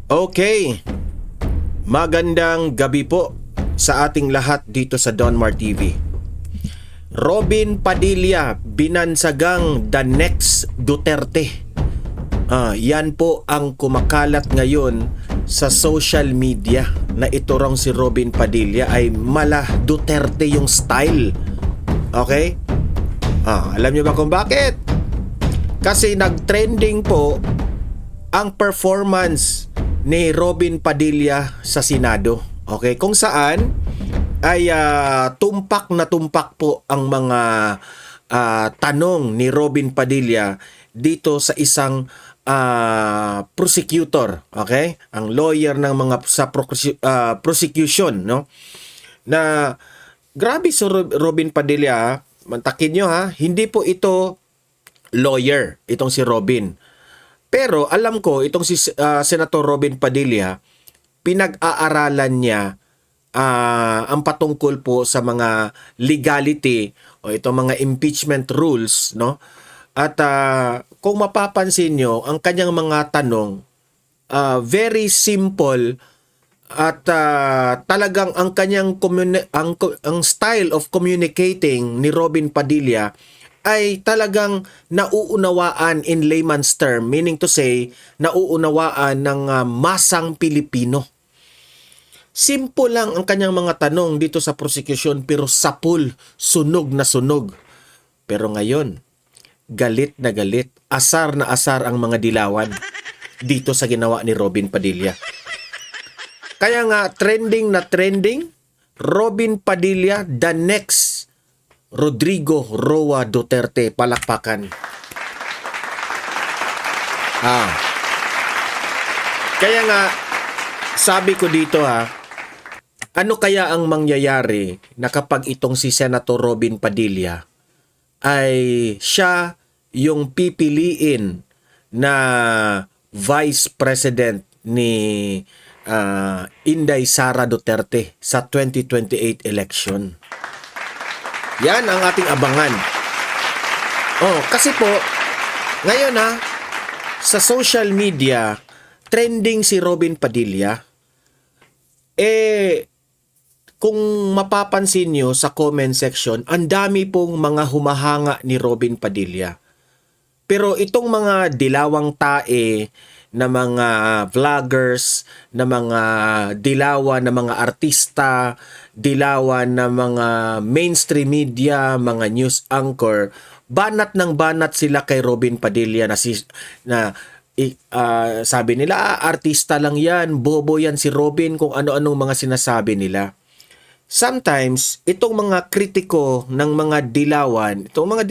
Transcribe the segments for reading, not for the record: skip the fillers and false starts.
Okay, magandang gabi po sa ating lahat dito sa Donmar TV. Robin Padilla binansagang the next Duterte. Yan po ang kumakalat ngayon sa social media na ito rong si Robin Padilla ay mala Duterte yung style. Okay? Alam niyo ba kung bakit? Kasi nag-trending po ang performance ni Robin Padilla sa Senado. Okay, kung saan ay tumpak na tumpak po ang mga tanong ni Robin Padilla dito sa isang prosecutor, okay? Ang lawyer ng mga sa prosecution, no? Na grabe si Robin Padilla, mantakin nyo ha, hindi po ito lawyer, itong si Robin. Pero alam ko, itong si Senator Robin Padilla, pinag-aaralan niya ang patungkol po sa mga legality o itong mga impeachment rules, no? At kung mapapansin nyo, ang kanyang mga tanong, very simple at talagang ang kanyang ang style of communicating ni Robin Padilla ay talagang nauunawaan in layman's term, meaning to say, nauunawaan ng masang Pilipino. Simple lang ang kanyang mga tanong dito sa prosecution pero sapul, sunog na sunog. Pero ngayon, galit na galit, asar na asar ang mga dilawan dito sa ginawa ni Robin Padilla. Kaya nga, trending na trending, Robin Padilla, the next Rodrigo Roa Duterte, palakpakan. Kaya nga, sabi ko dito ano kaya ang mangyayari na kapag itong si Senator Robin Padilla ay siya yung pipiliin na Vice President ni Inday Sara Duterte sa 2028 election. Yan ang ating abangan. Kasi po, ngayon sa social media, trending si Robin Padilla. Kung mapapansin nyo sa comment section, ang dami pong mga humahanga ni Robin Padilla. Pero itong mga dilawang tae na mga vloggers, na mga dilawan na mga artista, dilawan na mga mainstream media, mga news anchor, banat ng banat sila kay Robin Padilla sabi nila, artista lang yan, bobo yan si Robin, kung ano-anong mga sinasabi nila. Sometimes, itong mga kritiko ng mga dilawan, mga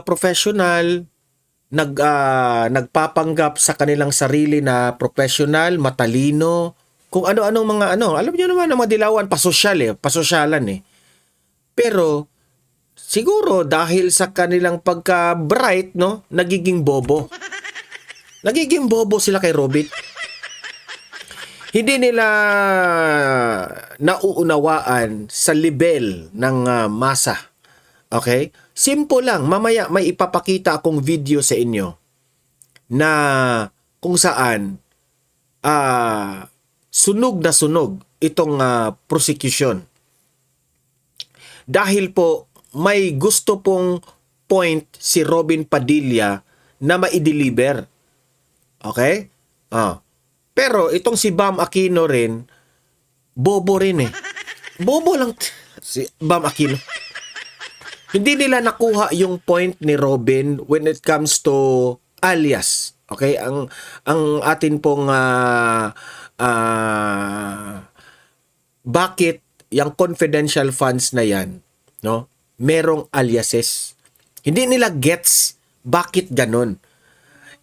professional, nagpapanggap sa kanilang sarili na professional, matalino, kung ano-anong mga alam niyo naman ang mga dilawan, pasosyalan eh. Pero siguro dahil sa kanilang pagka-bright, no, nagiging bobo. Nagiging bobo sila kay Robin. Hindi nila nauunawaan sa level ng masa. Okay? Simple lang. Mamaya may ipapakita akong video sa inyo na kung saan sunog na sunog itong prosecution. Dahil po may gusto pong point si Robin Padilla na ma-deliver. Okay? Pero itong si Bam Aquino rin, bobo rin eh. Bobo lang si Bam Aquino. Hindi nila nakuha yung point ni Robin when it comes to alias. Okay? Ang atin pong bakit yung confidential funds na yan, no? Merong aliases. Hindi nila gets bakit ganun.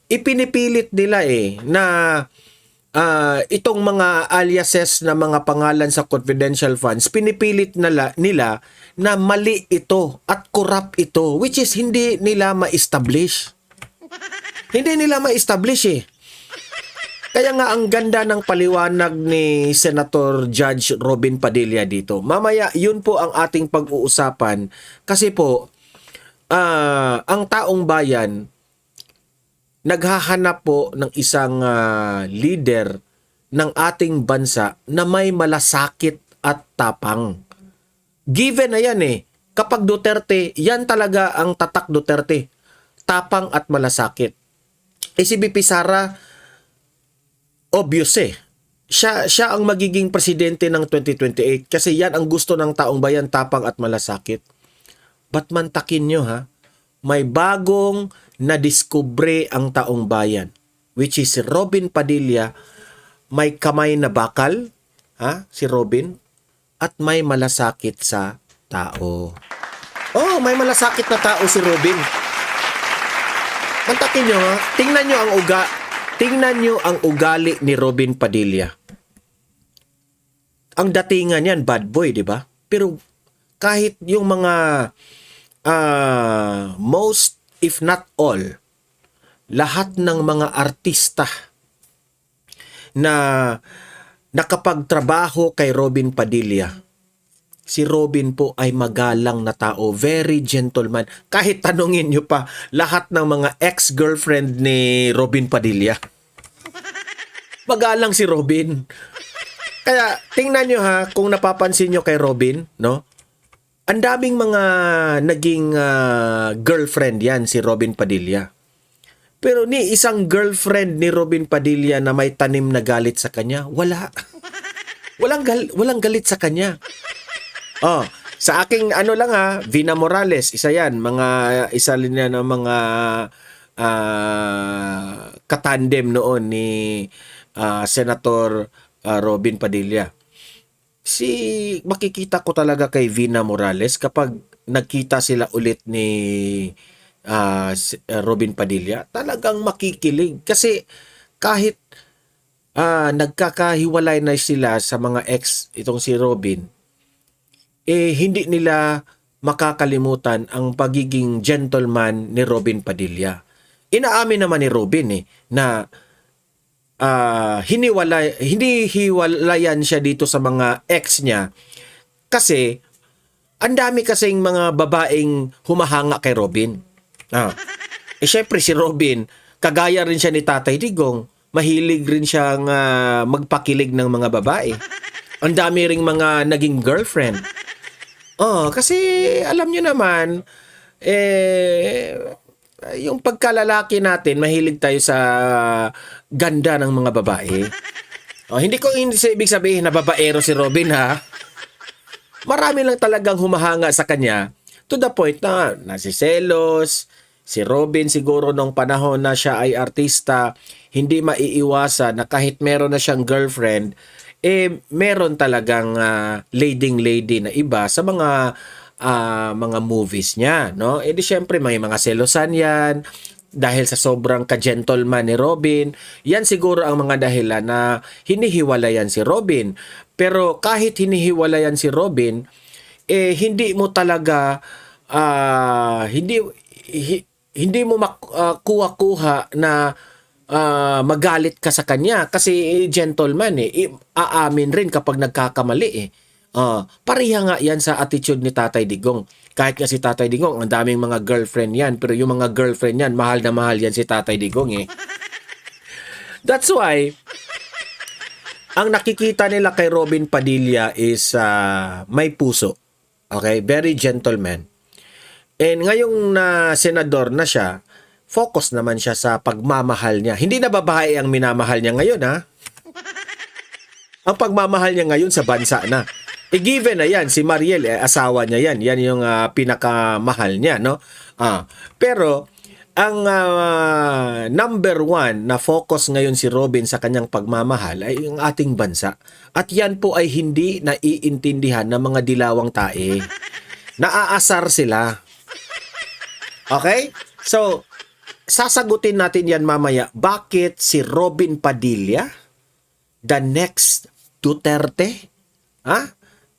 Ipinipilit nila na itong mga aliases na mga pangalan sa confidential funds, pinipilit nila na mali ito at corrupt ito, which is hindi nila ma-establish. Hindi nila ma-establish Kaya nga ang ganda ng paliwanag ni Senator Judge Robin Padilla dito. Mamaya yun po ang ating pag-uusapan kasi po ang taong bayan naghahanap po ng isang leader ng ating bansa na may malasakit at tapang. Given na yan eh. Kapag Duterte, yan talaga ang tatak Duterte. Tapang at malasakit. Si BP Sara, obvious eh. Siya ang magiging presidente ng 2028 kasi yan ang gusto ng taong bayan, tapang at malasakit. Ba't mantakin nyo ha? May bagong nadiskubre ang taong bayan, which is si Robin Padilla. May kamay na bakal, si Robin, at may malasakit sa tao. Oh, may malasakit na tao si Robin. Mantakin nyo ha? Tingnan nyo ang ugali ni Robin Padilla. Ang datingan yan, bad boy, di ba? Pero kahit yung mga most, if not all, lahat ng mga artista na nakapagtrabaho kay Robin Padilla, si Robin po ay magalang na tao, very gentleman. Kahit tanungin nyo pa lahat ng mga ex-girlfriend ni Robin Padilla, magalang si Robin. Kaya tingnan nyo ha, kung napapansin nyo kay Robin, no? Ang daming mga naging girlfriend yan si Robin Padilla. Pero ni isang girlfriend ni Robin Padilla na may tanim na galit sa kanya, wala. Walang galit sa kanya. Oh, sa aking lang Vina Morales, isa yan, isa rin yan ng mga katandem noon ni Senator Robin Padilla. Makikita ko talaga kay Vina Morales kapag nagkita sila ulit ni Robin Padilla, talagang makikilig. Kasi kahit nagkakahiwalay na sila sa mga ex, itong si Robin, hindi nila makakalimutan ang pagiging gentleman ni Robin Padilla. Inaamin naman ni Robin na hindi hiwalayan siya dito sa mga ex niya kasi ang dami kasing mga babaeng humahanga kay Robin. Syempre si Robin, kagaya rin siya ni Tatay Digong, mahilig rin siyang magpakilig ng mga babae. Ang dami ring mga naging girlfriend. Kasi alam niyo naman, yung pagkalalaki natin, mahilig tayo sa ganda ng mga babae. Hindi ibig sabihin na babaero si Robin ha. Marami lang talagang humahanga sa kanya to the point na nasiselos. Si Robin siguro nung panahon na siya ay artista, hindi maiiwasan na kahit meron na siyang girlfriend, meron talagang lady na iba sa mga movies niya, no? Di syempre may mga selosan yan dahil sa sobrang ka-gentleman ni Robin. Yan siguro ang mga dahilan na hinihiwalayan si Robin. Pero kahit hinihiwalayan si Robin, hindi mo talaga hindi mo makuha na magalit ka sa kanya kasi gentleman aamin rin kapag nagkakamali pareha nga yan sa attitude ni Tatay Digong. Kahit nga si Tatay Digong, ang daming mga girlfriend yan, pero yung mga girlfriend yan, mahal na mahal yan si Tatay Digong That's why, ang nakikita nila kay Robin Padilla is may puso. Okay? Very gentleman. And ngayong senador na siya, focus naman siya sa pagmamahal niya. Hindi na babae ang minamahal niya ngayon, ha? Ang pagmamahal niya ngayon sa bansa na. Given na yan, si Mariel, asawa niya yan. Yan yung pinakamahal niya, no? Pero, ang number one na focus ngayon si Robin sa kanyang pagmamahal ay yung ating bansa. At yan po ay hindi naiintindihan ng mga dilawang tae. Naaasar sila. Okay? So, sasagutin natin yan mamaya. Bakit si Robin Padilla, the next Duterte,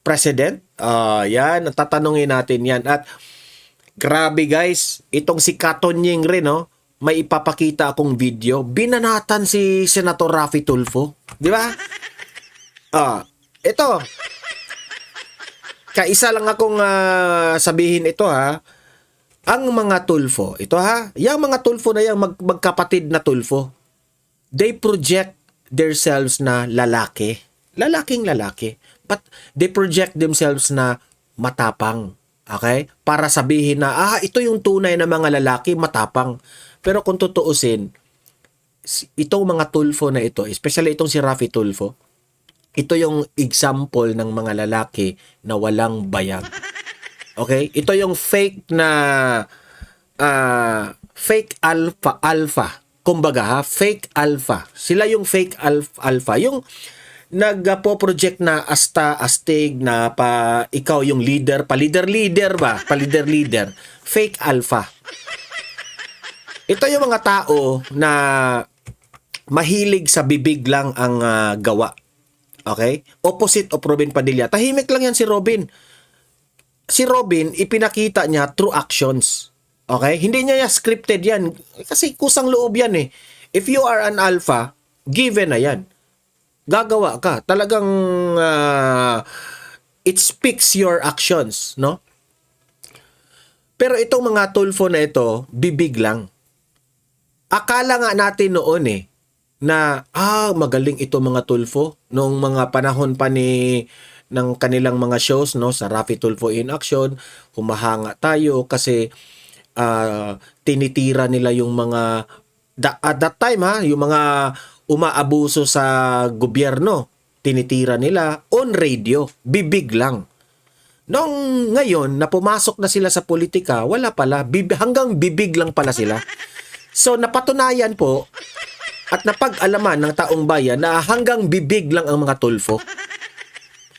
President? Yan, tatanungin natin yan. At grabe guys, itong si Katonying rin, may ipapakita akong video. Binanatan si Senator Raffy Tulfo. Di ba? Ito. Kaisa lang akong sabihin ito ang mga tulfo, ito ha, yung mga tulfo na yung magkapatid na tulfo, they project themselves na lalaki. Lalaking lalaki. But they project themselves na matapang. Okay? Para sabihin na, ito yung tunay na mga lalaki, matapang. Pero kung tutuusin, itong mga tulfo na ito, especially itong si Raffy Tulfo, ito yung example ng mga lalaki na walang bayag. Okay? Ito yung fake na fake alpha. Kumbaga fake alpha. Sila yung fake alpha. Yung nagpo-project na astig na ikaw yung leader, pa-leader ba? Pa-leader. Fake alpha. Ito yung mga tao na mahilig sa bibig lang ang gawa. Okay? Opposite of Robin Padilla. Tahimik lang yan si Robin. Si Robin, ipinakita niya through actions. Okay? Hindi niya scripted yan. Kasi kusang loob yan eh. If you are an alpha, given na yan. Gagawa ka. Talagang it speaks your actions, no? Pero itong mga tulfo na ito, bibig lang. Akala nga natin noon na magaling ito mga tulfo noong mga panahon pa ng kanilang mga shows, no, sa Raffy Tulfo in Action, humahanga tayo kasi tinitira nila yung mga at that time yung mga umaabuso sa gobyerno, tinitira nila on radio, bibig lang. Nung ngayon na pumasok na sila sa politika, wala pala, hanggang bibig lang pala sila. So napatunayan po at napag-alaman ng taong bayan na hanggang bibig lang ang mga tulfo.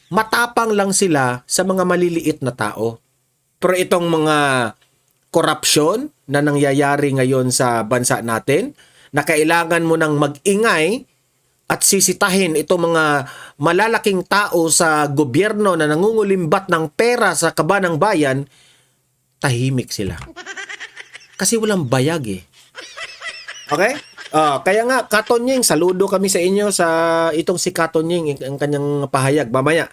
Matapang lang sila sa mga maliliit na tao. Pero itong mga corruption na nangyayari ngayon sa bansa natin, na kailangan mo nang mag-ingay at sisitahin itong mga malalaking tao sa gobyerno na nangungulimbat ng pera sa kaba ng bayan, tahimik sila. Kasi walang bayag Okay? Kaya nga, Katonying, saludo kami sa inyo sa itong si Katonying, ang kanyang pahayag. Mamaya,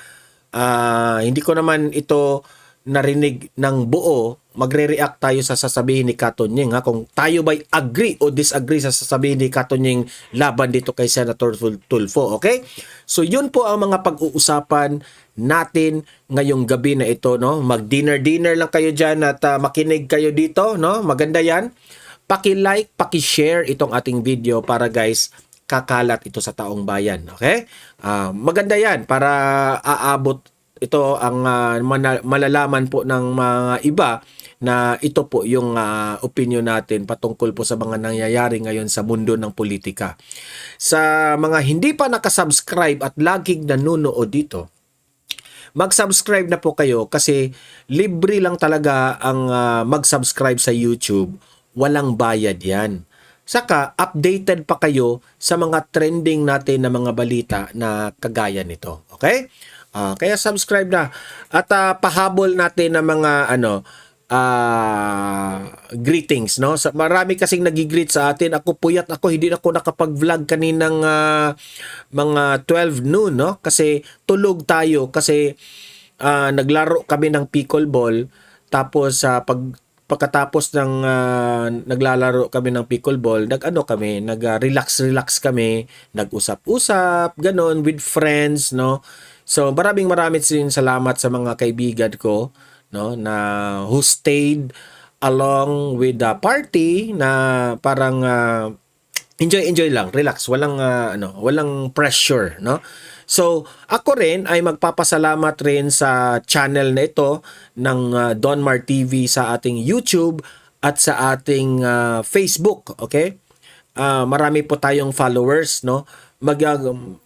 hindi ko naman ito narinig ng buo, magre-react tayo sa sasabihin ni Katonying kung tayo ba'y agree o disagree sa sasabihin ni Katonying laban dito kay Senator Tulfo, okay? So yun po ang mga pag-uusapan natin ngayong gabi na ito, no? Mag-dinner lang kayo diyan at makinig kayo dito, no? Maganda 'yan. Paki-like, paki-share itong ating video para guys kakalat ito sa taong bayan, okay? Maganda 'yan para aabot ito ang malalaman po ng mga iba na ito po yung opinion natin patungkol po sa mga nangyayari ngayon sa mundo ng politika. Sa mga hindi pa nakasubscribe at laging nanonood dito, mag-subscribe na po kayo kasi libre lang talaga ang mag-subscribe sa YouTube. Walang bayad yan. Saka, updated pa kayo sa mga trending natin na mga balita na kagaya nito. Okay? Kaya subscribe na. At pahabol natin ng mga greetings, no? Marami kasing nagigreet sa atin. Ako puyat ako, hindi ako nakapag-vlog kaninang mga 12 noon, no? Kasi tulog tayo kasi naglaro kami ng pickleball. Tapos pagkatapos ng naglalaro kami ng pickleball, nag-relax kami, nag-usap-usap, ganon, with friends, no? So, maraming din salamat sa mga kaibigan ko, no, na who stayed along with the party na parang enjoy lang, relax, walang pressure, no? So, ako rin ay magpapasalamat rin sa channel na ito ng Donmar TV sa ating YouTube at sa ating Facebook, okay? Marami po tayong followers, no?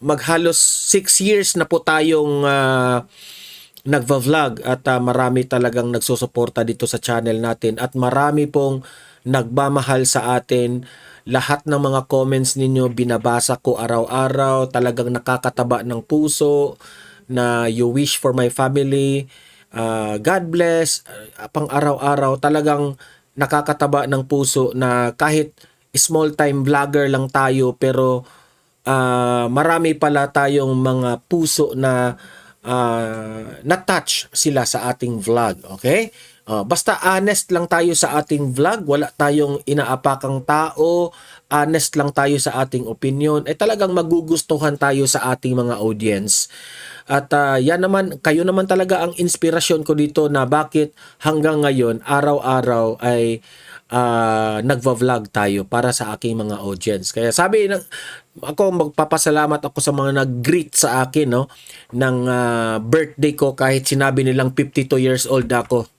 Maghalos 6 years na po tayong nagva-vlog at marami talagang nagsusuporta dito sa channel natin at marami pong nagmamahal sa atin. Lahat ng mga comments ninyo binabasa ko araw-araw, talagang nakakataba ng puso na you wish for my family, God bless, pang araw-araw talagang nakakataba ng puso na kahit small time vlogger lang tayo pero marami pala tayong mga puso na na-touch sila sa ating vlog, okay? Basta honest lang tayo sa ating vlog, wala tayong inaapakang tao, honest lang tayo sa ating opinion, talagang magugustuhan tayo sa ating mga audience. At yan naman, kayo naman talaga ang inspirasyon ko dito na bakit hanggang ngayon, araw-araw ay nagva-vlog tayo para sa aking mga audience. Kaya sabi ng ako, magpapasalamat ako sa mga nag-greet sa akin, no, ng birthday ko kahit sinabi nilang 52 years old ako.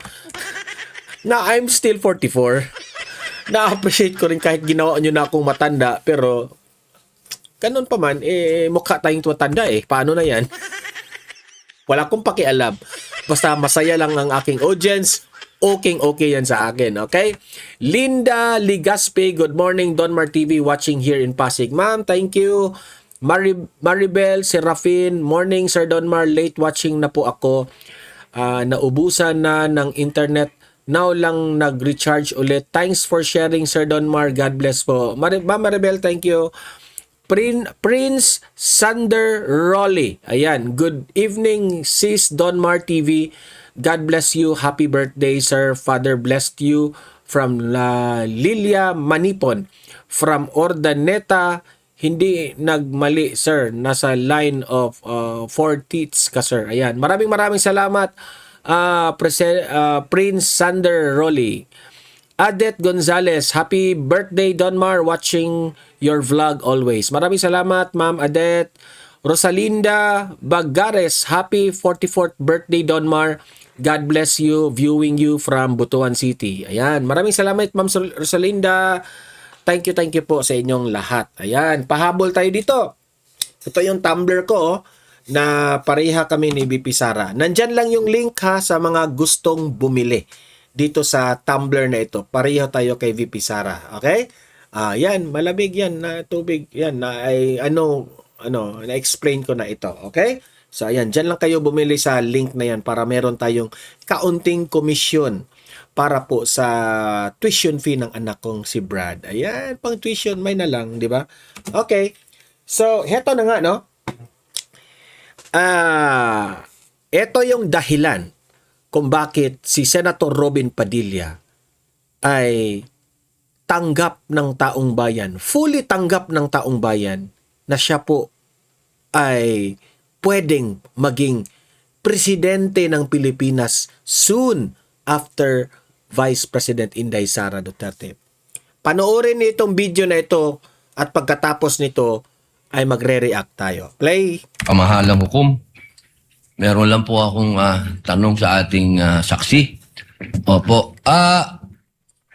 Na I'm still 44. Na-appreciate ko rin kahit ginawa nyo na akong matanda, pero ganun pa man, mukha tayong matanda Paano na yan? Wala akong pakialam. Basta masaya lang ang aking audience. Okay yan sa akin, okay? Linda Ligaspe, good morning, Donmar TV, watching here in Pasig. Ma'am, thank you. Maribel Serafin, morning, Sir Donmar, late watching na po ako. Naubusan na ng internet. Now lang nag-recharge ulit. Thanks for sharing, Sir Donmar. God bless po. Ma'am Maribel, thank you. Prince Sander Rolly. Ayan, good evening, sis Donmar TV. God bless you. Happy birthday, sir. Father blessed you. From Lilia Manipon. From Ordaneta. Hindi nagmali, sir. Nasa line of 4 teats ka, sir. Ayan. Maraming salamat, Prince Sander Rolly. Adet Gonzalez, happy birthday, Donmar. Watching your vlog always. Maraming salamat, Ma'am Adet. Rosalinda Bagares, happy 44th birthday, Donmar. God bless you, viewing you from Butuan City. Ayan, maraming salamat, Ma'am Rosalinda. Thank you po sa inyong lahat. Ayan, pahabol tayo dito. Ito yung Tumblr ko, na pareha kami ni BP Sara. Nandyan lang yung link sa mga gustong bumili dito sa Tumblr na ito. Pareho tayo kay VP Sara. Okay? Yan, malamig yan na tubig. Yan, na-explain ko na ito. Okay? So, ayan, dyan lang kayo bumili sa link na yan para meron tayong kaunting komisyon para po sa tuition fee ng anak kong si Brad. Ayan, pang tuition, may na lang, di ba? Okay. So, heto na nga, no? Ito yung dahilan kung bakit si Senator Robin Padilla ay tanggap ng taong bayan, fully tanggap ng taong bayan na siya po ay pwedeng maging presidente ng Pilipinas soon after Vice President Inday Sara Duterte. Panoorin niyo itong video na ito at pagkatapos nito ay magre-react tayo. Play! Kamahalang hukom, meron lang po akong tanong sa ating saksi. Opo.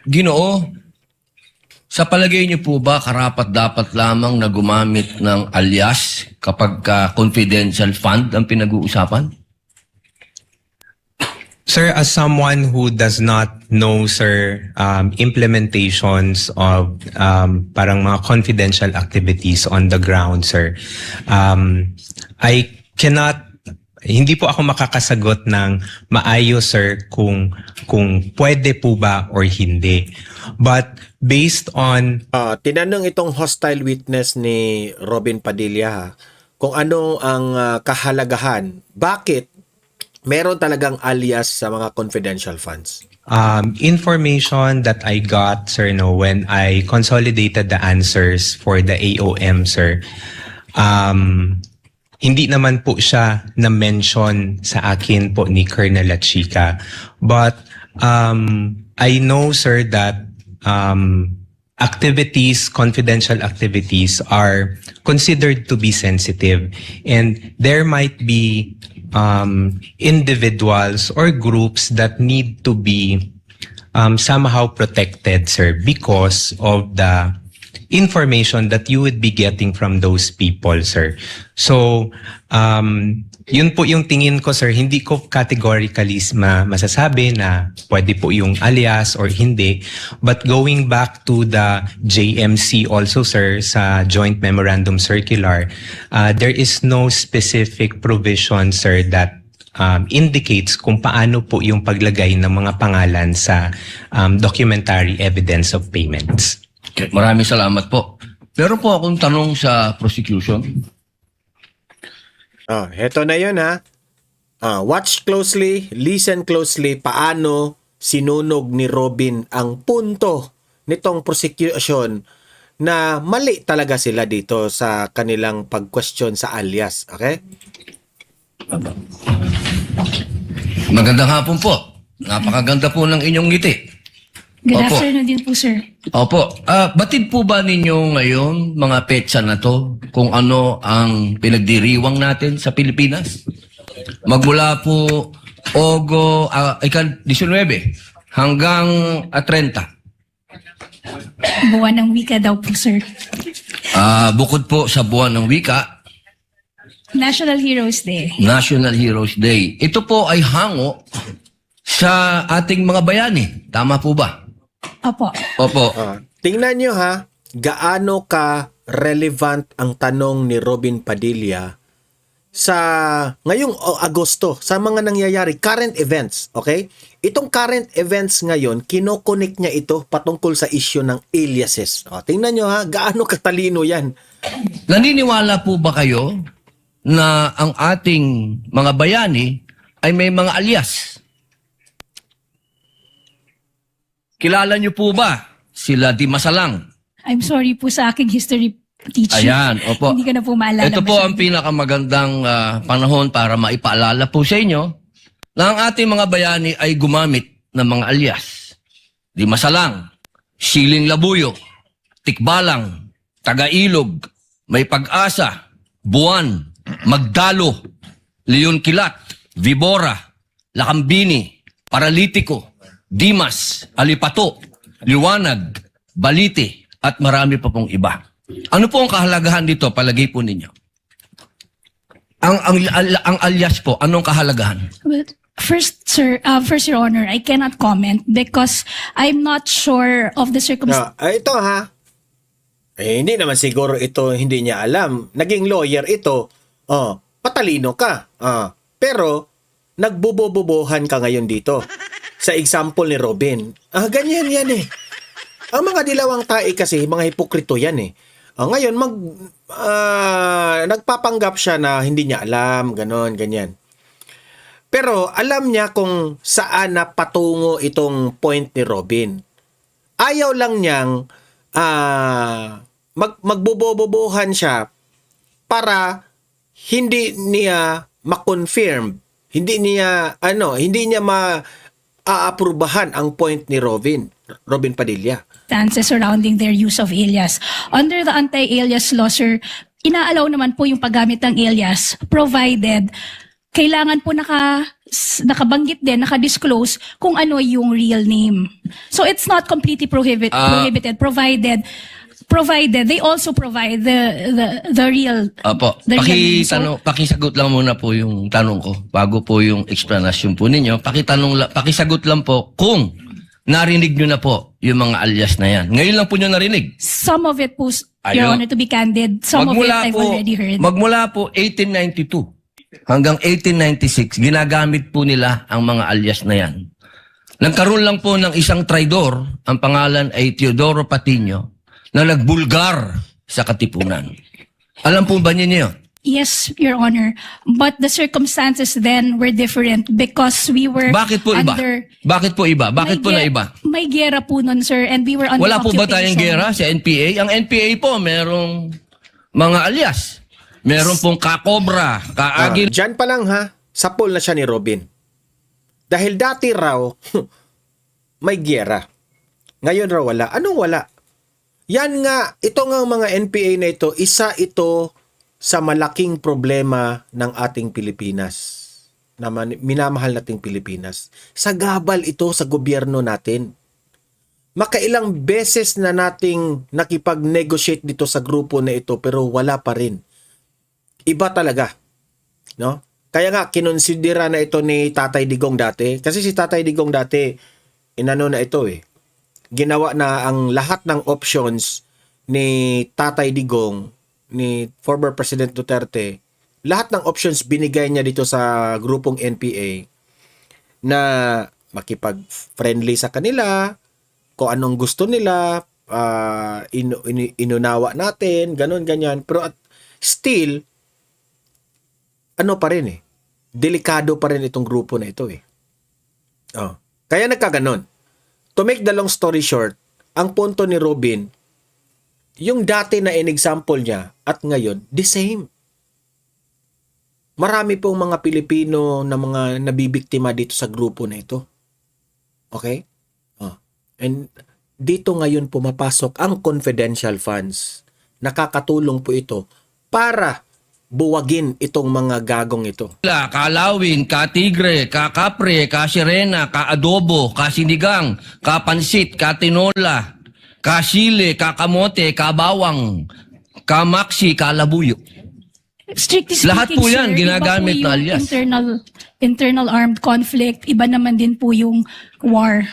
Ginoo, sa palagay niyo po ba karapat-dapat lamang na gumamit ng alias kapag confidential fund ang pinag-uusapan? Sir, as someone who does not know, sir, implementations of parang mga confidential activities on the ground, sir, I cannot, hindi po ako makakasagot ng maayos, sir, kung pwede po ba or hindi. But based on... tinanong itong hostile witness ni Robin Padilla kung ano ang kahalagahan. Bakit meron talagang alias sa mga confidential funds? Information that I got, sir, when I consolidated the answers for the AOM, sir, hindi naman po siya na-mention sa akin po ni Colonel Lachica. But I know, sir, that activities, confidential activities are considered to be sensitive, and there might be individuals or groups that need to be somehow protected, sir, because of the information that you would be getting from those people, sir. So, yun po yung tingin ko, sir. Hindi ko categorically masasabi na pwede po yung alias or hindi. But going back to the JMC also, sir, sa Joint Memorandum Circular, there is no specific provision, sir, that indicates kung paano po yung paglagay ng mga pangalan sa documentary evidence of payments. Okay, maraming salamat po. Meron po akong tanong sa prosecution. Heto na yun Watch closely, listen closely paano sinunog ni Robin ang punto nitong prosecution na mali talaga sila dito sa kanilang pag-question sa alias. Okay? Magandang hapon po. Napakaganda po ng inyong ngiti. Good Opo. afternoon din po, sir. Opo. Batid po ba ninyo ngayon, mga petsa na to, kung ano ang pinagdiriwang natin sa Pilipinas? Magmula po Ogo, 19 hanggang 30. Buwan ng wika daw po, sir. Bukod po sa buwan ng wika, National Heroes Day. National Heroes Day. Ito po ay hango sa ating mga bayani. Tama po ba? Opo. Opo. Tingnan nyo ha, gaano ka relevant ang tanong ni Robin Padilla sa ngayong Agosto, sa mga nangyayari, current events, okay? Itong current events ngayon, kinokonek niya ito patungkol sa issue ng aliases. Tingnan nyo ha, gaano katalino yan. Naniniwala po ba kayo na ang ating mga bayani ay may mga alias? Kilala niyo po ba sila Di Masalang? I'm sorry po sa aking history teacher. Ayan, opo. Hindi ko na po maalala. Ito po masyado. ang pinakamagandang panahon para maipaalala po sa inyo na ang ating mga bayani ay gumamit ng mga alias. Di Masalang, Siling Labuyo, Tikbalang, Tagailog, May Pag-asa, Buwan, Magdalo, Leon Kilat, Vibora, Lakambini, Paralitiko, Dimas, Alipato, Liwanag, Balite, at marami pa pong iba. Ano po ang kahalagahan dito, palagay po ninyo? Ang alias po, anong kahalagahan? Well, first, sir, first, Your Honor, I cannot comment because I'm not sure of the circumstances. Ito ha, hindi naman siguro ito hindi niya alam. Naging lawyer ito, patalino ka. Pero, nagbubobobohan ka ngayon dito. Sa example ni Robin. Ganyan yan eh. Ang mga dilawang tae kasi, mga hipokrito yan eh. Ngayon, nagpapanggap siya na hindi niya alam, ganon, ganyan. Pero alam niya kung saan na patungo itong point ni Robin. Ayaw lang niyang magbobobobohan siya para hindi niya ma-confirm, hindi niya aaprubahan ang point ni Robin Padilla. Surrounding their use of alias. Under the anti-alias law, sir, inaalaw naman po yung paggamit ng alias provided kailangan po nakabanggit din, nakadisclose kung ano yung real name. So it's not completely prohibited provided they also provide the real Opo. the real name. So, Pakisagot lang muna po yung tanong ko bago po yung explanation po ninyo. Pakisagot lang po kung narinig nyo na po yung mga alias na yan. Ngayon lang po nyo narinig. some of it po, Ayo. Your Honor, to be candid, some of it I've already heard. Magmula po 1892 hanggang 1896, ginagamit po nila ang mga alias na yan. Nagkaroon lang po ng isang traidor, ang pangalan ay Teodoro Patiño, na nagbulgar sa Katipunan. Alam po ba niyo? Yes, Your Honor. But the circumstances then were different because we were Bakit po iba? under... Bakit po iba? Bakit po na iba? May gera po nun, sir, and we were under Wala po ba tayong occupation. gera sa NPA? Ang NPA po, merong mga alias. Meron pong kakobra, kaagil. Diyan pa lang ha, sapol na siya ni Robin. Dahil dati raw, may giyera. Ngayon raw wala. Anong wala? Yan nga, ito nga mga NPA na ito, isa ito sa malaking problema ng ating Pilipinas. Na minamahal nating Pilipinas. Sagabal ito sa gobyerno natin. Makailang beses na nating nakipag-negotiate dito sa grupo na ito pero wala pa rin. Iba talaga. No? Kaya nga, kinonsidera na ito ni Tatay Digong dati. Kasi si Tatay Digong dati, inano na ito eh. Ginawa na ang lahat ng options ni Tatay Digong, ni former President Duterte, lahat ng options binigay niya dito sa grupong NPA na makipag-friendly sa kanila, kung anong gusto nila, inunawa natin, ganun, ganyan. Pero still, ano pa rin eh, delikado pa rin itong grupo na ito eh. Kaya nagkaganon. To make the long story short, ang punto ni Robin, yung dati na in-example niya at ngayon, the same. Marami pong mga Pilipino na mga nabibiktima dito sa grupo na ito. Okay? And dito ngayon pumapasok ang confidential funds. Nakakatulong po ito para buwagin itong mga gagong ito. Kalawin, katigre, kakapre, kasirena, kaadobo, kasinigang, kapansit, katinola, kasile, kakamote, kabawang, kamaksi, kalabuyo. Strictly speaking, Lahat po yan, sir, ginagamit iba po na yung alias. internal armed conflict, iba naman din po yung war.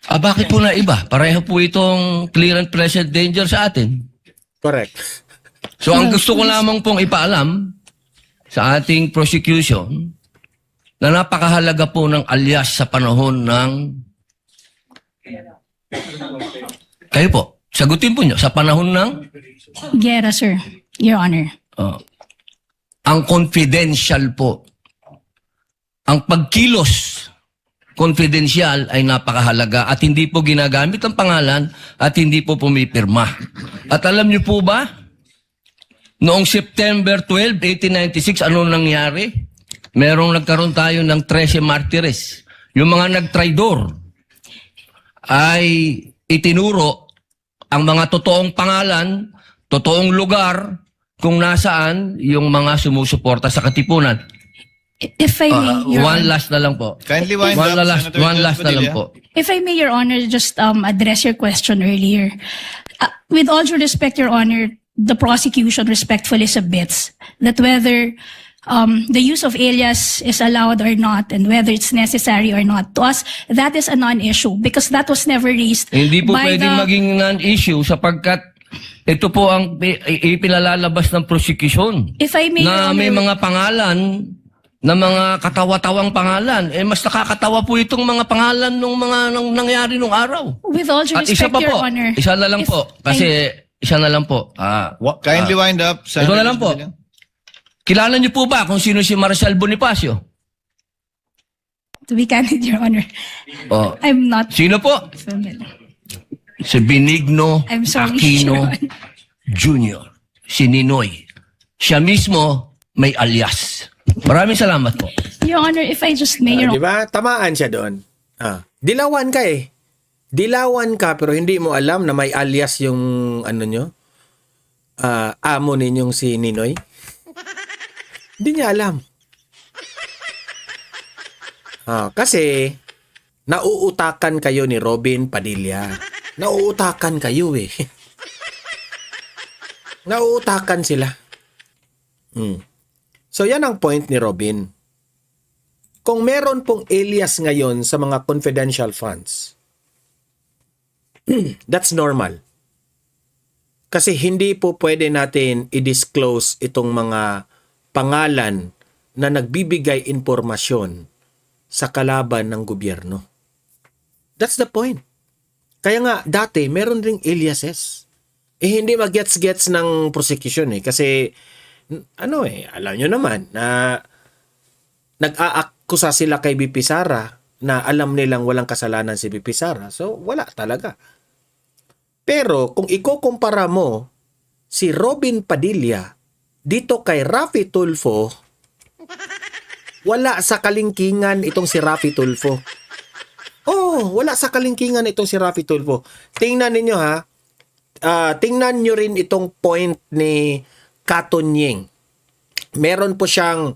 Bakit po na iba? Pareho po itong clear and present danger sa atin. Correct. So ang gusto ko lamang pong ipaalam sa ating prosecution na napakahalaga po ng alias sa panahon ng... Kayo po, sagutin po nyo, sa panahon ng... Gera, sir. Your Honor. Ang confidential po. Ang pagkilos confidential ay napakahalaga at hindi po ginagamit ang pangalan at hindi po pumipirma. At alam niyo po ba, noong September 12, 1896, ano nangyari? Merong nagkaroon tayo ng 13 martires. Yung mga nagtraidor ay itinuro ang mga totoong pangalan, totoong lugar, kung nasaan yung mga sumusuporta sa Katipunan. If I may, Your One Honor. last na lang po. Kindly wind One up, last, Senator one Judge last na lang Padilla. po. If I may, Your Honor, just address your question earlier. With all due respect, Your Honor, the prosecution respectfully submits that whether the use of alias is allowed or not and whether it's necessary or not, to us, that is a non-issue because that was never raised Hindi po by pwedeng the... maging non-issue sapagkat ito po ang ipinalalabas ng prosecution. If I may, Na Your may Honor, mga pangalan, na mga katawa-tawang pangalan. Mas nakakatawa po itong mga pangalan nung mga nangyari nung araw. with all due At isa respect, pa Your po, Honor. isa na lang if po. Kasi isa na lang po. Kindly wind up, Ito na lang po. Padilla. Kilala niyo po ba kung sino si Marcel Bonifacio? To be candid, Your Honor, Oh. I'm not Sino po? familiar. Si Benigno I'm sorry, Aquino Your Honor. Jr. Si Ninoy. Siya mismo may alias. Maraming salamat po. Your Honor, if I just may, Your Di ba? Tamaan siya doon. Dilawan ka eh. Dilawan ka pero hindi mo alam na may alias yung ano nyo? Amo ninyong si Ninoy. Hindi niya alam. Kasi nauutakan kayo ni Robin Padilla. Nauutakan kayo eh. Nauutakan sila. So yan ang point ni Robin. Kung meron pong alias ngayon sa mga confidential funds, that's normal. Kasi hindi po pwede natin i-disclose itong mga pangalan na nagbibigay impormasyon sa kalaban ng gobyerno. That's the point. Kaya nga, dati, meron ring aliases. Hindi mag-gets-gets ng prosecution eh. Kasi, alam nyo naman na nag-aakusa sila kay BP Sara na alam nilang walang kasalanan si BP Sara. So, wala talaga. Pero, kung ikukumpara mo si Robin Padilla dito kay Raffy Tulfo, wala sa kalingkingan itong si Raffy Tulfo. Wala sa kalingkingan itong si Raffy Tulfo. Tingnan ninyo ha. Tingnan nyo rin itong point ni Katonying. Meron po siyang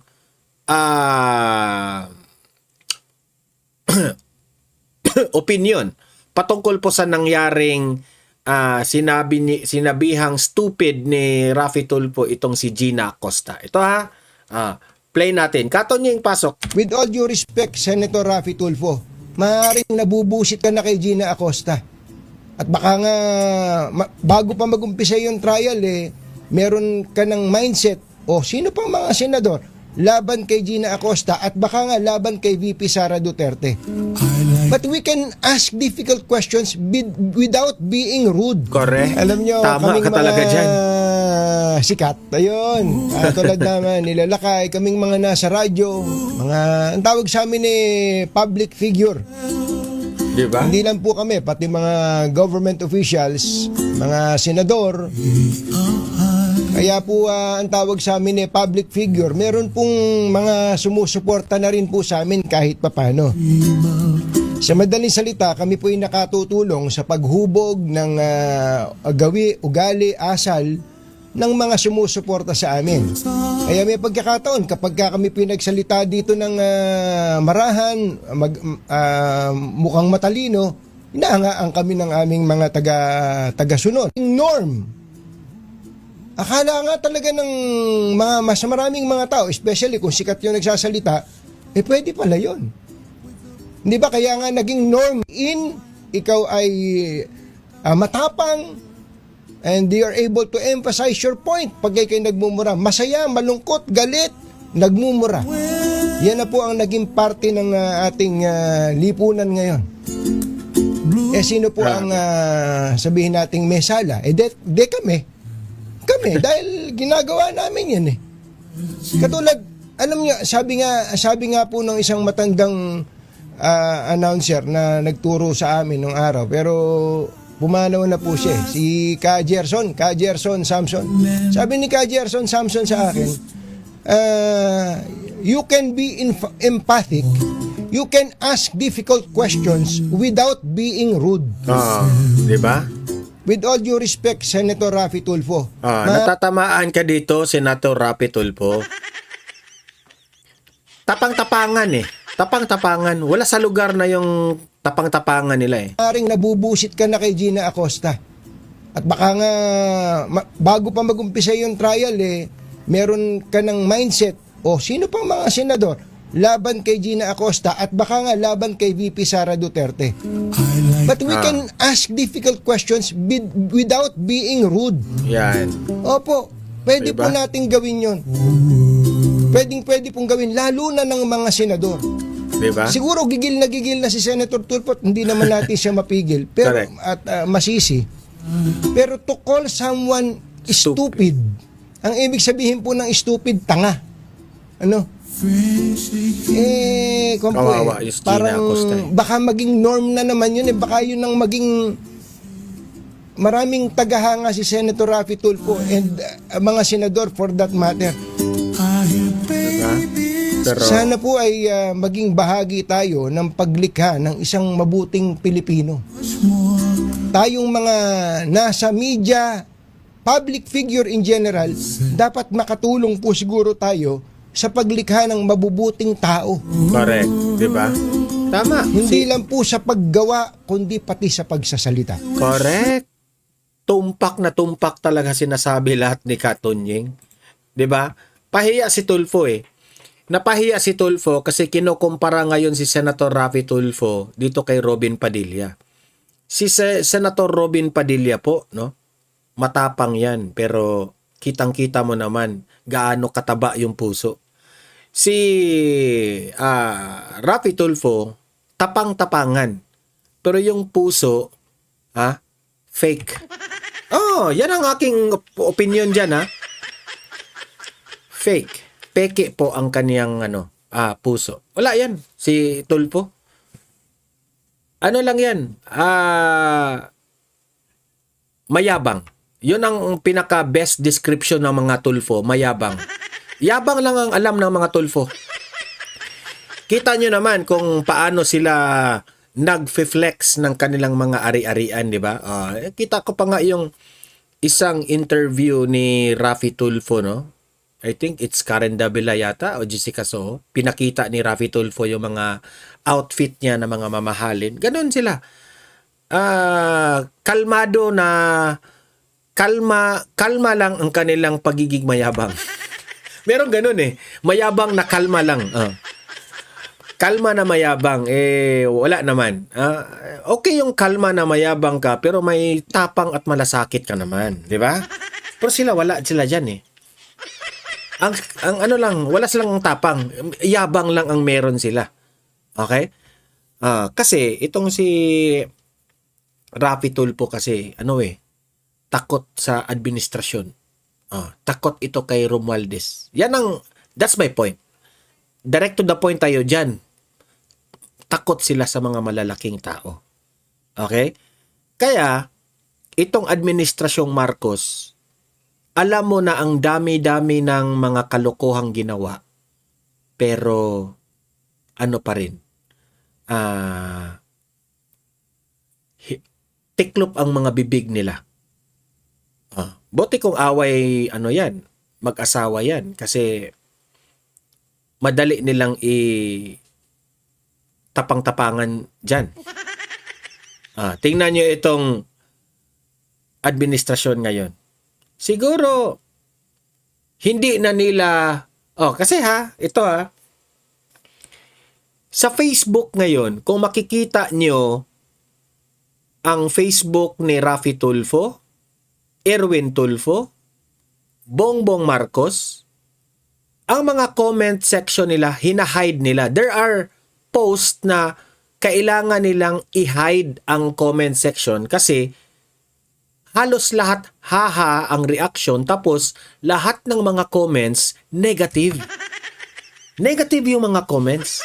opinion patungkol po sa nangyaring sinabihang stupid ni Raffy Tulfo itong si Gina Acosta. Ito ha. Play natin. Katonying, pasok. With all due respect, Senator Raffy Tulfo, maaaring nabubusit ka na kay Gina Acosta. At baka nga, bago pa mag-umpisa yung trial, meron ka ng mindset, sino pang mga senador, laban kay Gina Acosta at baka nga laban kay VP Sara Duterte. But we can ask difficult questions without being rude. Correct. Alam nyo, Tama kaming ka talaga mga dyan. sikat, ayun. Tulad naman, nilalakay, kaming mga nasa radyo, ang tawag sa amin public figure. Di ba? Hindi lang po kami, pati mga government officials, mga senador. Kaya po ang tawag sa amin public figure. Meron pong mga sumusuporta na rin po sa amin kahit papano. Sa madaling salita, kami po ay nakatutulong sa paghubog ng ugali, asal ng mga sumusuporta sa amin. Kaya may pagkakataon kapag kami pinagsalita dito ng marahan, mukhang matalino, inaangaan kami ng aming mga taga-sunod. Norm. Akala nga talaga ng maraming mga tao, especially kung sikat yung nagsasalita, pwede pala yun. Hindi ba? Kaya nga naging norm ikaw ay matapang, and they are able to emphasize your point pag kayo nagmumura. Masaya, malungkot, galit, nagmumura. Yan na po ang naging parte ng ating lipunan ngayon. Sino po ang sabihin nating may sala? De kami. Kami, dahil ginagawa namin yan eh. Katulad, alam niyo, sabi nga po ng isang matandang announcer na nagturo sa amin nung araw, pero pumanaw na po siya, si Ka Gerson Samson. Sabi ni Ka Gerson Samson sa akin, you can be empathic, you can ask difficult questions without being rude. Di ba? With all due respect, Senator Raffy Tulfo. Natatamaan ka dito, Senator Raffy Tulfo. Tapang-tapangan eh. Tapang-tapangan. Wala sa lugar na yung tapang-tapangan nila eh. Maring nabubusit ka na kay Gina Acosta. At baka nga, bago pa mag-umpisa yung trial meron ka ng mindset, sino pang mga senador laban kay Gina Acosta at baka nga laban kay VP Sara Duterte. But we can ask difficult questions without being rude. Yan. Opo, pwede Diba? po nating gawin yon. Pwede pong gawin, lalo na ng mga senador. Diba? Siguro gigil na si Senator Tulfo, hindi naman natin siya mapigil. Pero Correct. at masisi. Pero to call someone stupid, ang ibig sabihin po ng stupid, tanga. Ano? Kawawa yung Gina parang Acosta eh. baka maging norm na naman yun baka yun ang maging maraming tagahanga si Senator Raffy Tulfo and mga senador for that matter. Diba? Pero, Sana po ay maging bahagi tayo ng paglikha ng isang mabuting Pilipino. Tayong mga nasa media, public figure in general, dapat makatulong po siguro tayo sa paglikha ng mabubuting tao. correct. Diba? Tama. Hindi lang po sa paggawa, kundi pati sa pagsasalita. Correct. Tumpak na tumpak talaga sinasabi lahat ni Katunying. 'Di ba? Pahiya si Tulfo eh. Napahiya si Tulfo kasi kinukumpara ngayon si Senator Raffy Tulfo dito kay Robin Padilla. Si Senator Robin Padilla po, no? Matapang 'yan, pero kitang-kita mo naman gaano kataba yung puso. Si Raffy Tulfo, tapang-tapangan. Pero yung puso, fake. Yan ang aking opinion dyan, Fake. Peke po ang kaniyang puso. Wala yan, si Tulfo. Ano lang yan? Mayabang. Yun ang pinaka-best description ng mga Tulfo, mayabang. Yabang lang ang alam ng mga Tulfo. Kita nyo naman kung paano sila nag-flex ng kanilang mga ari-arian, di ba? Kita ko pa nga yung isang interview ni Raffy Tulfo, no? I think it's Karen Davila yata o Jessica Soho. Pinakita ni Raffy Tulfo yung mga outfit niya na mga mamahalin. Ganon sila. Kalmado na kalma lang ang kanilang pagiging mayabang. Meron ganun eh. Mayabang na kalma lang. Kalma na mayabang, wala naman. Okay yung kalma na mayabang ka, pero may tapang at malasakit ka naman. Di ba? Pero wala sila dyan eh. Ang ano lang, wala silang tapang. Yabang lang ang meron sila. Okay? Kasi, itong si Raffy Tulfo kasi, takot sa administrasyon. Takot ito kay Romualdez. That's my point. Direct to the point tayo dyan. Takot sila sa mga malalaking tao. Okay? Kaya, itong administrasyong Marcos, alam mo na ang dami-dami ng mga kalokohang ginawa, pero ano pa rin, tiklop ang mga bibig nila. Buti kung away, yan, mag-asawa yan, kasi madali nilang tapang-tapangan dyan. Tingnan nyo itong administrasyon ngayon. Siguro, hindi na nila, kasi ito sa Facebook ngayon, kung makikita nyo ang Facebook ni Raffy Tulfo, Erwin Tulfo, Bongbong Marcos, ang mga comment section nila, hinahide nila. There are posts na kailangan nilang i-hide ang comment section kasi halos lahat haha ang reaction, tapos lahat ng mga comments negative. Negative yung mga comments.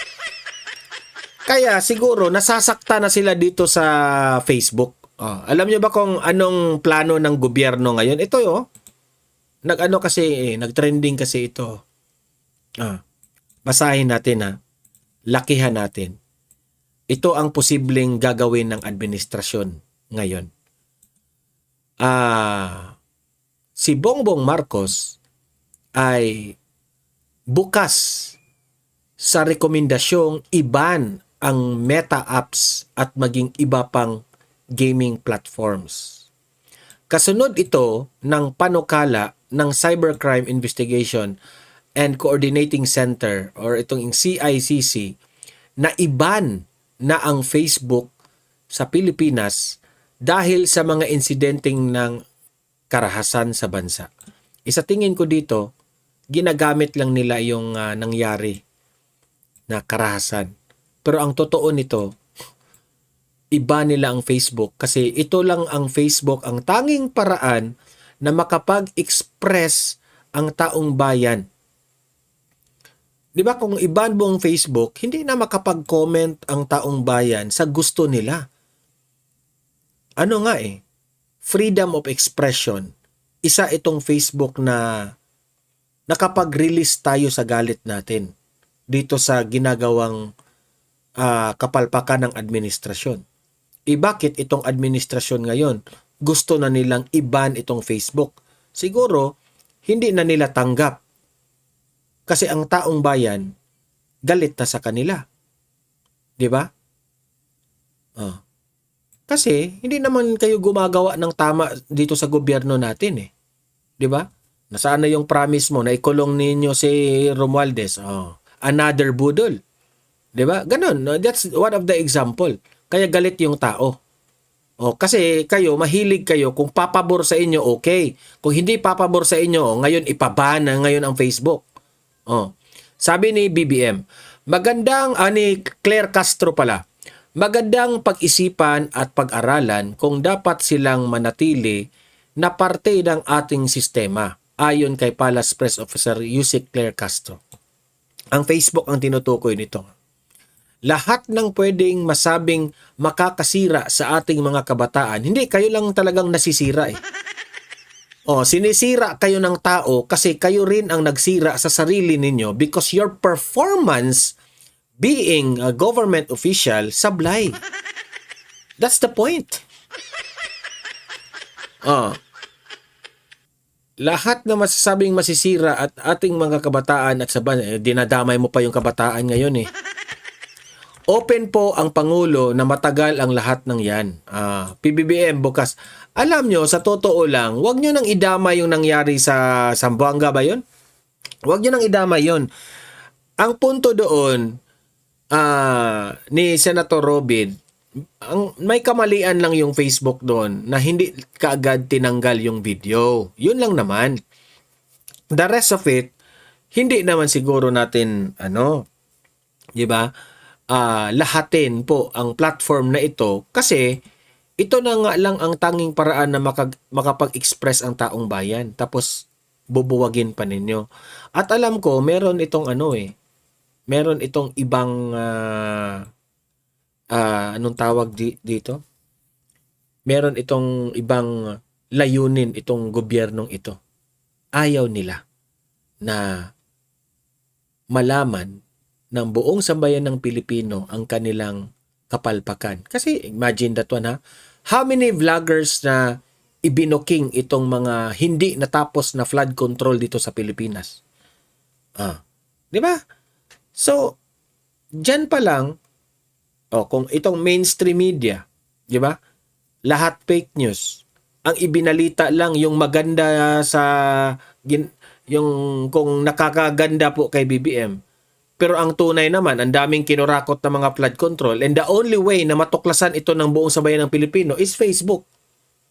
Kaya siguro nasasakta na sila dito sa Facebook. Alam niyo ba kung anong plano ng gobyerno ngayon? Ito nag-trending kasi ito. Basahin natin lakihan natin. Ito ang posibleng gagawin ng administrasyon ngayon. Si Bongbong Marcos ay bukas sa rekomendasyong iban ang Meta apps at maging iba pang gaming platforms. Kasunod ito ng panukala ng Cybercrime Investigation and Coordinating Center or itong CICC na iban na ang Facebook sa Pilipinas dahil sa mga insidenteng ng karahasan sa bansa. Isa tingin ko dito, ginagamit lang nila yung nangyari na karahasan. Pero ang totoo nito, iba nila ang Facebook kasi ito lang ang Facebook ang tanging paraan na makapag-express ang taong bayan. Di ba kung iban mo ang Facebook, hindi na makapag-comment ang taong bayan sa gusto nila. Freedom of expression. Isa itong Facebook na nakapag-release tayo sa galit natin dito sa ginagawang kapalpakan ng administrasyon. Bakit itong administrasyon ngayon gusto na nilang iban itong Facebook? Siguro, hindi na nila tanggap. Kasi ang taong bayan, galit na sa kanila. Di ba? Kasi, hindi naman kayo gumagawa ng tama dito sa gobyerno natin Di ba? Nasaan na yung promise mo na ikulong ninyo si Romualdez? Another budol. Di ba? Ganon. That's one of the example. Kaya galit yung tao. Kasi kayo, mahilig kayo. Kung papabor sa inyo, okay. Kung hindi papabor sa inyo, ngayon ipaban na ngayon ang Facebook. Sabi ni BBM, ni Claire Castro pala, magandang pag-isipan at pag-aralan kung dapat silang manatili na parte ng ating sistema, ayon kay Palace Press Officer Yusek Claire Castro. Ang Facebook ang tinutukoy nito. Lahat ng pwedeng masabing makakasira sa ating mga kabataan, hindi, kayo lang talagang nasisira sinisira kayo ng tao kasi kayo rin ang nagsira sa sarili ninyo because your performance being a government official sablay. That's the point. Lahat na masasabing masisira at ating mga kabataan at dinadamay mo pa yung kabataan ngayon Open po ang Pangulo na matagal ang lahat ng yan. PBBM bukas. Alam nyo, sa totoo lang, huwag nyo nang idama yung nangyari sa Zamboanga ba yun? Huwag nyo nang idama yun. Ang punto doon ni Senator Robin, may kamalian lang yung Facebook doon na hindi kaagad tinanggal yung video. Yun lang naman. The rest of it, hindi naman siguro natin, di ba? Lahatin po ang platform na ito kasi ito na nga lang ang tanging paraan na makapag-express ang taong bayan. Tapos bubuwagin pa ninyo. At alam ko, meron itong meron itong ibang anong tawag dito? meron itong ibang layunin itong gobyernong ito. Ayaw nila na malaman ng buong sambayan ng Pilipino ang kanilang kapalpakan. Kasi imagine that one ha. How many vloggers na ibinuking itong mga hindi natapos na flood control dito sa Pilipinas? Di ba? So, dyan pa lang, kung itong mainstream media, di ba? Lahat fake news. Ang ibinalita lang yung maganda yung kung nakakaganda po kay BBM. Pero ang tunay naman, ang daming kinurakot na mga flood control, and the only way na matuklasan ito ng buong sambayan ng Pilipino is Facebook.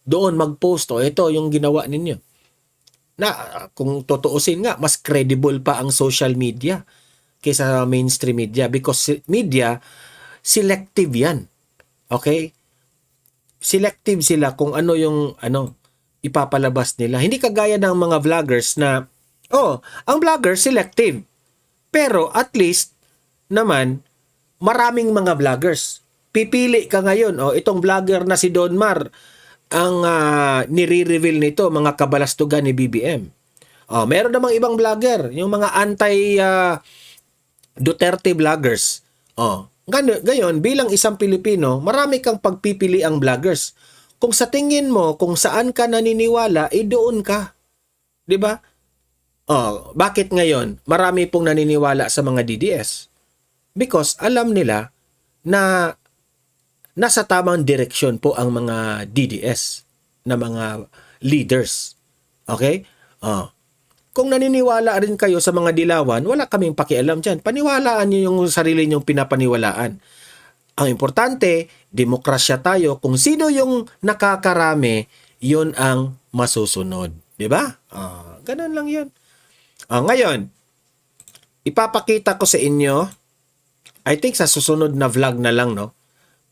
Doon mag-post, ito yung ginawa ninyo. Na kung totoosin nga, mas credible pa ang social media kaysa mainstream media because media, selective yan. Okay? Selective sila kung ano yung ipapalabas nila. Hindi kagaya ng mga vloggers na, ang vlogger selective. Pero at least naman, maraming mga vloggers. Pipili ka ngayon, itong vlogger na si Don Mar, ang nire-reveal nito, mga kabalastugan ni BBM. Meron namang ibang vlogger, yung mga anti-Duterte vloggers. Ngayon, bilang isang Pilipino, marami kang pagpipili ang vloggers. Kung sa tingin mo, kung saan ka naniniwala, doon ka. 'Di ba? Bakit ngayon marami pong naniniwala sa mga DDS? Because alam nila na nasa tamang direksyon po ang mga DDS na mga leaders. Okay? Kung naniniwala rin kayo sa mga dilawan, wala kaming pakialam dyan. Paniwalaan nyo yung sarili nyong pinapaniwalaan. Ang importante, demokrasya tayo. Kung sino yung nakakarami, yun ang masusunod. Diba? Ganun lang yun. Ngayon, ipapakita ko sa inyo, I think sa susunod na vlog na lang, no?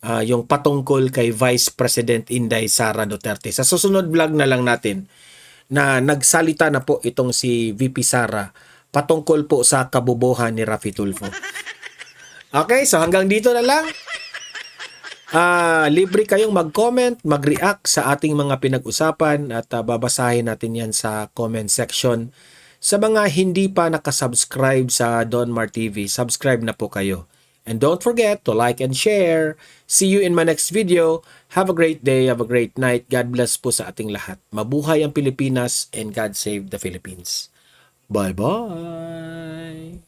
Yung patungkol kay Vice President Inday Sara Duterte. Sa susunod vlog na lang natin, na nagsalita na po itong si VP Sara patungkol po sa kabubuhan ni Raffy Tulfo. Okay, so hanggang dito na lang. Libre kayong mag-comment, mag-react sa ating mga pinag-usapan at babasahin natin yan sa comment section. Sa mga hindi pa nakasubscribe sa Don Mar TV, subscribe na po kayo. And don't forget to like and share. See you in my next video. Have a great day, have a great night. God bless po sa ating lahat. Mabuhay ang Pilipinas and God save the Philippines. Bye-bye!